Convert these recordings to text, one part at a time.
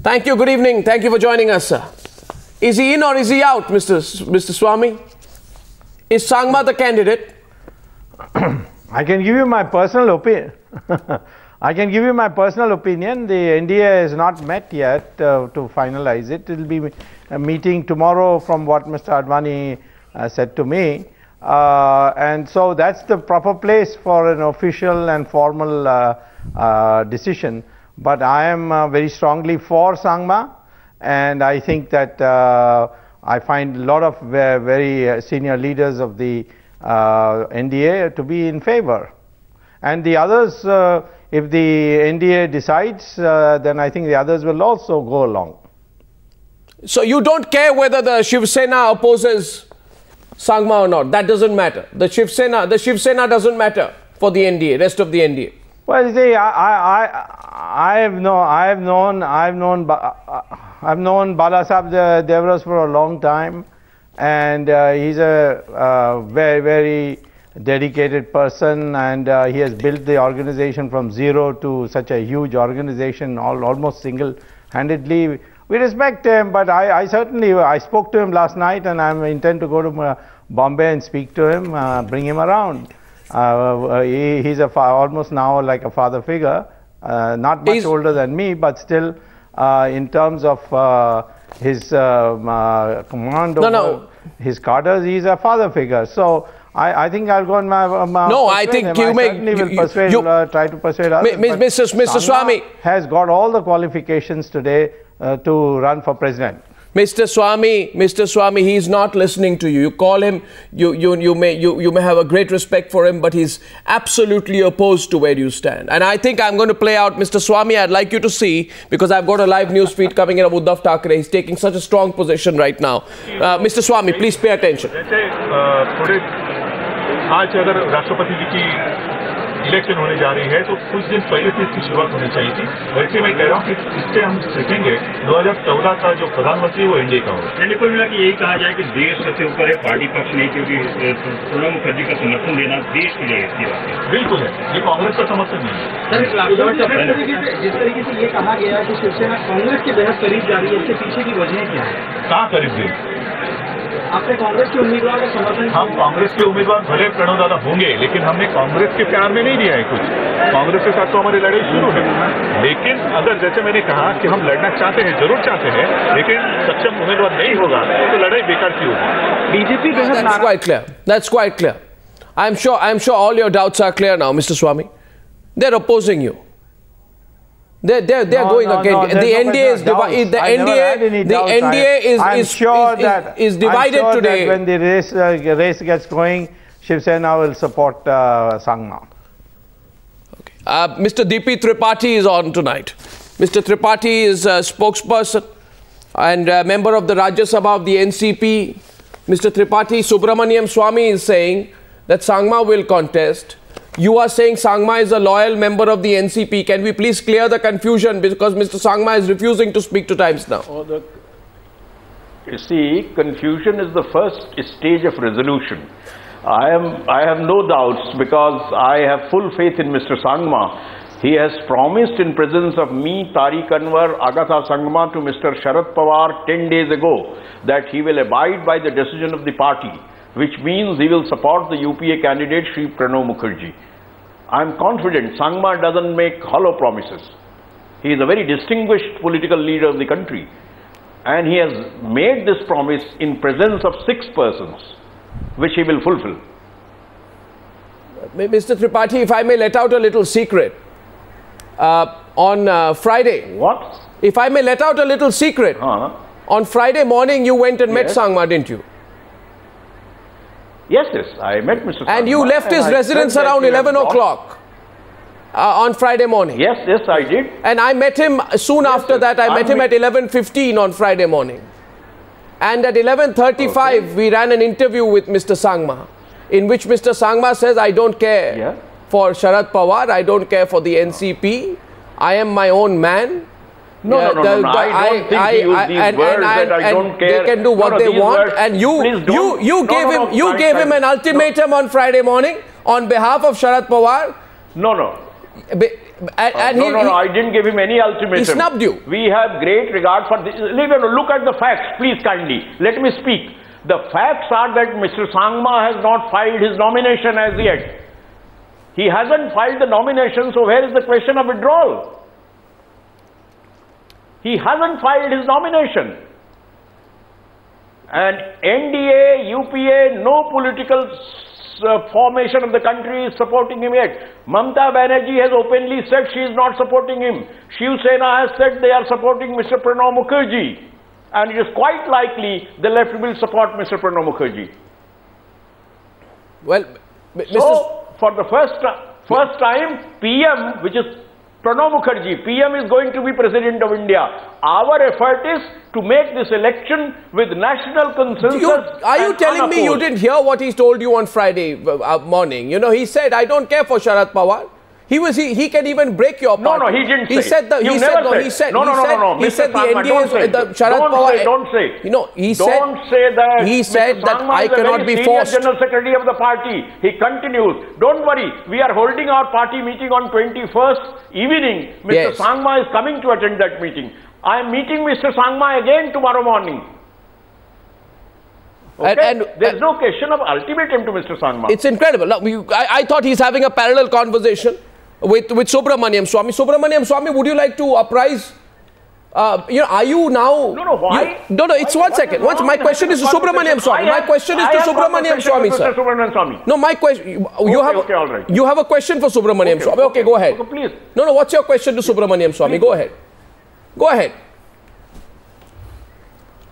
Thank you. Good evening. Thank you for joining us, sir. Is he in or is he out, Mr. Swamy? Is Sangma the candidate? I can give you my personal opinion. I can give you my personal opinion. The NDA has not met yet to finalize it. It will be a meeting tomorrow from what Mr. Advani said to me. And so that's the proper place for an official and formal decision. But I am very strongly for Sangma, and I think that I find a lot of very senior leaders of the NDA to be in favor. And the others, if the NDA decides, then I think the others will also go along. So you don't care whether the Shiv Sena opposes Sangma or not? That doesn't matter. The Shiv Sena doesn't matter for the NDA, rest of the NDA. Well, see, I've known Balasaheb Devras for a long time, and he's a very, very dedicated person, and he has built the organization from zero to such a huge organization, almost single-handedly. We respect him, but I spoke to him last night, and I intend to go to Bombay and speak to him, bring him around. He's almost now like a father figure, not much older than me, but still in terms of his command over his cadres, he's a father figure. So I think I'll go and I think you may try to persuade others. Mr. Swamy has got all the qualifications today to run for president. Mr. Swamy, he's not listening to you. You call him, you may have a great respect for him, but he's absolutely opposed to where you stand. And I think I'm going to play out, Mr. Swamy, I'd like you to see, because I've got a live news feed coming in of Uddhav Thackeray. He's taking such a strong position right now. Mr. Swamy, please pay attention. आज अगर राष्ट्रपति जी की election होने जा रही है तो कुछ दिन पहले से इसकी शुरुआत होनी चाहिए थी। वैसे मैं कह रहा हूँ कि इससे हम सीखेंगे 2014 का जो प्रधानमंत्री वो एनडीए का होगा। कुल मिला के यही कहा जाए कि देश सबसे ऊपर है, पार्टी पक्ष नहीं, क्योंकि प्रणब मुखर्जी का समर्थन देना देश के लिए अच्छी बात है। बिल्कुल है, ये कांग्रेस का समर्थन नहीं है। जिस तरीके से ये कहा गया है कि शिवसेना कांग्रेस के बेहद करीब जा रही है, इसके पीछे की वजह क्या है? कहाँ करीब गई? आपने कांग्रेस के उम्मीदवार का समर्थन? हम कांग्रेस के उम्मीदवार भले प्रणव दादा होंगे, लेकिन हमने कांग्रेस के प्यार में नहीं दिया है कुछ। कांग्रेस के साथ तो हमारी लड़ाई शुरू है, लेकिन अगर जैसे मैंने कहा कि हम लड़ना चाहते हैं, जरूर चाहते हैं, लेकिन सक्षम उम्मीदवार नहीं होगा तो लड़ाई बेकार की होगी। BJP That's quite clear. That's quite clear. I'm sure all your doubts are clear now, Mr. Swamy. They're opposing you. They're going against the NDA is divided. The NDA is divided today. That when the race gets going, Shiv Sena will support Sangma. Okay. Mr. DP Tripathi is on tonight. Mr. Tripathi is a spokesperson and a member of the Rajya Sabha of the NCP. Mr. Tripathi, Subramaniam Swamy is saying that Sangma will contest. You are saying Sangma is a loyal member of the NCP. Can we please clear the confusion, because Mr. Sangma is refusing to speak to Times Now? You see, confusion is the first stage of resolution. I have no doubts, because I have full faith in Mr. Sangma. He has promised in presence of me, Tariq Anwar, Agatha Sangma, to Mr. Sharad Pawar 10 days ago that he will abide by the decision of the party, which means he will support the UPA candidate Shri Pranav Mukherjee. I am confident Sangma doesn't make hollow promises. He is a very distinguished political leader of the country, and he has made this promise in presence of 6 persons, which he will fulfill. Mr. Tripathi, if I may let out a little secret, on Friday. What? If I may let out a little secret, on Friday morning you went and met Sangma, didn't you? Yes, I met Mr. Sangma. And you left his residence around 11 o'clock on Friday morning. Yes, I did. And I met him soon after that. I met him at 11:15 on Friday morning. And at 11:35, we ran an interview with Mr. Sangma, in which Mr. Sangma says, I don't care for Sharad Pawar, I don't care for the NCP, I am my own man. No, I don't think he used these words that I don't care. They can do what they want, and you gave him an ultimatum on Friday morning on behalf of Sharad Pawar. No. No, I didn't give him any ultimatum. He snubbed you. We have great regard for this. Look at the facts, please kindly. Let me speak. The facts are that Mr. Sangma has not filed his nomination as yet. He hasn't filed the nomination, so where is the question of withdrawal? He hasn't filed his nomination. And NDA, UPA, no political formation of the country is supporting him yet. Mamata Banerjee has openly said she is not supporting him. Shiv Sena has said they are supporting Mr. Pranab Mukherjee. And it is quite likely the left will support Mr. Pranab Mukherjee. Well, so, for the first time, PM, which is Pranab Mukherjee, PM is going to be President of India. Our effort is to make this election with national consensus. Are you telling me you didn't hear what he told you on Friday morning? You know, he said, I don't care for Sharad Pawar. He can even break your party. No, he didn't he say. Said the, he said the NDA is the Sharad Pawar. Don't say. You know, don't say that. He said that I cannot be forced. General Secretary of the party. He continues. Don't worry. We are holding our party meeting on 21st evening. Mr. Sangma is coming to attend that meeting. I am meeting Mr. Sangma again tomorrow morning. Okay? There is no question of ultimatum to Mr. Sangma. It's incredible. I thought he's having a parallel conversation with Subramaniam Swamy. Subramaniam Swamy, would you like to apprise? Are you now? No, why? It's 1 second. My question is to Subramaniam Swamy. My question is to Subramaniam Swamy, sir. Subramaniam Swamy. No, my question. You have a question for Subramaniam Swamy. Okay, go ahead. Okay, please. No. What's your question to Subramaniam Swamy? Go ahead. Go ahead.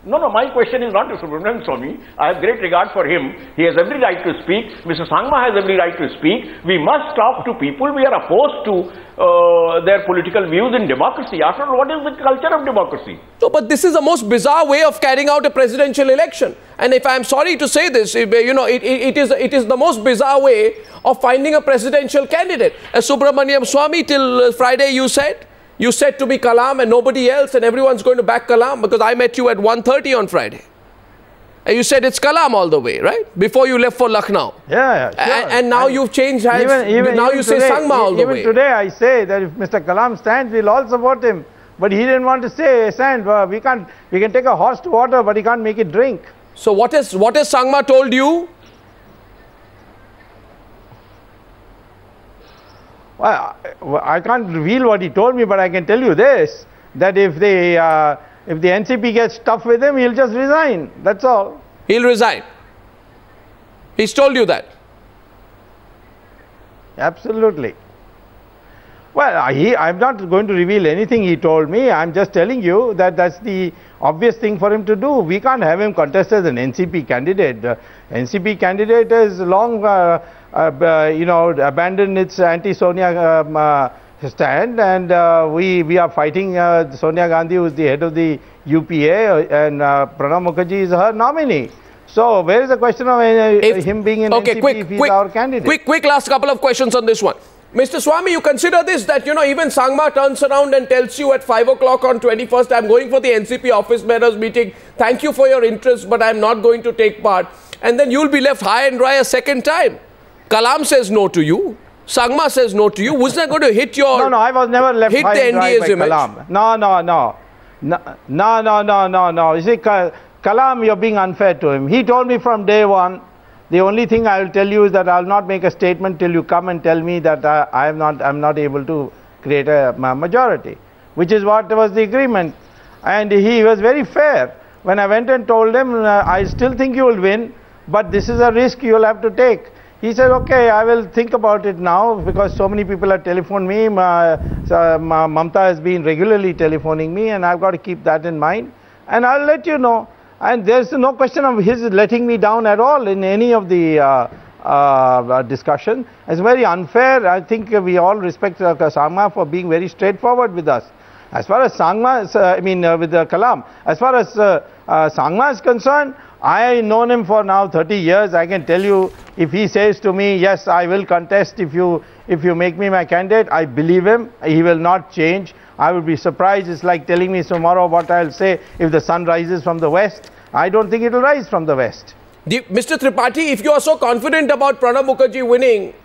No, my question is not to Subramaniam Swamy. I have great regard for him. He has every right to speak. Mr. Sangma has every right to speak. We must talk to people. We are opposed to their political views in democracy. After all, what is the culture of democracy? No, but this is the most bizarre way of carrying out a presidential election. And if I am sorry to say this, it is the most bizarre way of finding a presidential candidate. As Subramaniam Swamy, till Friday you said to be Kalam and nobody else, and everyone's going to back Kalam, because I met you at 1:30 on Friday. And you said it's Kalam all the way, right? Before you left for Lucknow. Yeah, sure. And now you've changed hands. Now you say Sangma all the way. Even today I say that if Mr. Kalam stands, we'll all support him. But he didn't want to stand. We can take a horse to water, but he can't make it drink. So what has Sangma told you? Well, I can't reveal what he told me, but I can tell you this, that if the NCP gets tough with him, he'll just resign. That's all. He'll resign. He's told you that. Absolutely. Well, I'm not going to reveal anything he told me. I'm just telling you that that's the obvious thing for him to do. We can't have him contest as an NCP candidate. The NCP candidate has long abandoned its anti-Sonia stand, and we are fighting Sonia Gandhi, who is the head of the UPA, and Pranab Mukherjee is her nominee. So where is the question of him being an NCP if he's our candidate? Quick last couple of questions on this one. Mr. Swamy, you consider this, that even Sangma turns around and tells you at 5 o'clock on 21st, I'm going for the NCP office bearers meeting. Thank you for your interest, but I'm not going to take part. And then you'll be left high and dry a second time. Kalam says no to you. Sangma says no to you. Who's not going to hit your... No, I was never left high and dry by Kalam. No. You see, Kalam, you're being unfair to him. He told me from day one, the only thing I will tell you is that I will not make a statement till you come and tell me that I'm not able to create a majority, which is what was the agreement. And he was very fair. When I went and told him, I still think you will win, but this is a risk you will have to take. He said, okay, I will think about it now, because so many people have telephoned me. Mamata has been regularly telephoning me, and I've got to keep that in mind. And I'll let you know. And there's no question of his letting me down at all in any of the discussion. It's very unfair. I think we all respect Sangma for being very straightforward with us. As far as Sangma, with Kalam, as far as Sangma is concerned, I've known him for now 30 years. I can tell you, if he says to me, yes, I will contest if you make me my candidate, I believe him. He will not change. I would be surprised. It's like telling me tomorrow what I'll say if the sun rises from the west. I don't think it will rise from the west. Mr. Tripathi, if you are so confident about Pranab Mukherjee winning,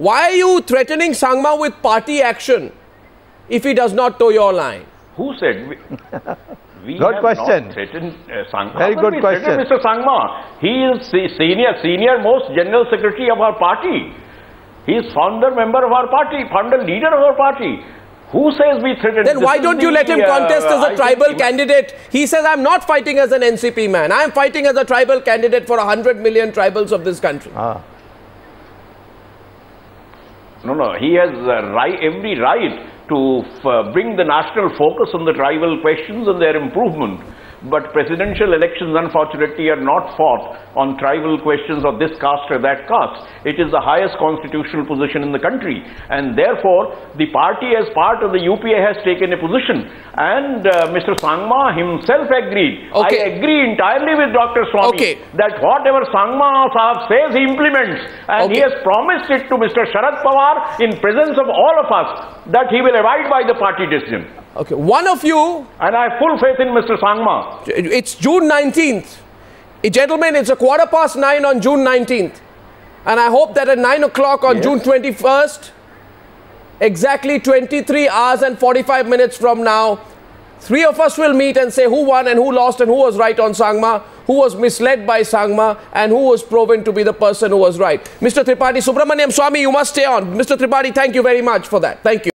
Why are you threatening Sangma with party action if he does not toe your line? Who said? We Good have question. not threatened Sangma. Very good question. Mr. Sangma. He is senior most general secretary of our party. He is founder member of our party, founder leader of our party. Who says we threatened? Then why don't you let him contest as a tribal candidate? He says, I'm not fighting as an NCP man. I'm fighting as a tribal candidate for 100 million tribals of this country. No. He has every right to bring the national focus on the tribal questions and their improvement. But presidential elections, unfortunately, are not fought on tribal questions of this caste or that caste. It is the highest constitutional position in the country. And therefore, the party as part of the UPA has taken a position. And Mr. Sangma himself agreed. Okay. I agree entirely with Dr. Swamy that whatever Sangma Sahab says, he implements. And he has promised it to Mr. Sharad Pawar in presence of all of us that he will abide by the party decision. Okay, one of you... And I have full faith in Mr. Sangma. It's June 19th. Gentlemen, it's 9:15 on June 19th. And I hope that at 9 o'clock on June 21st, exactly 23 hours and 45 minutes from now, three of us will meet and say who won and who lost and who was right on Sangma, who was misled by Sangma, and who was proven to be the person who was right. Mr. Tripathi, Subramaniam Swamy, you must stay on. Mr. Tripathi, thank you very much for that. Thank you.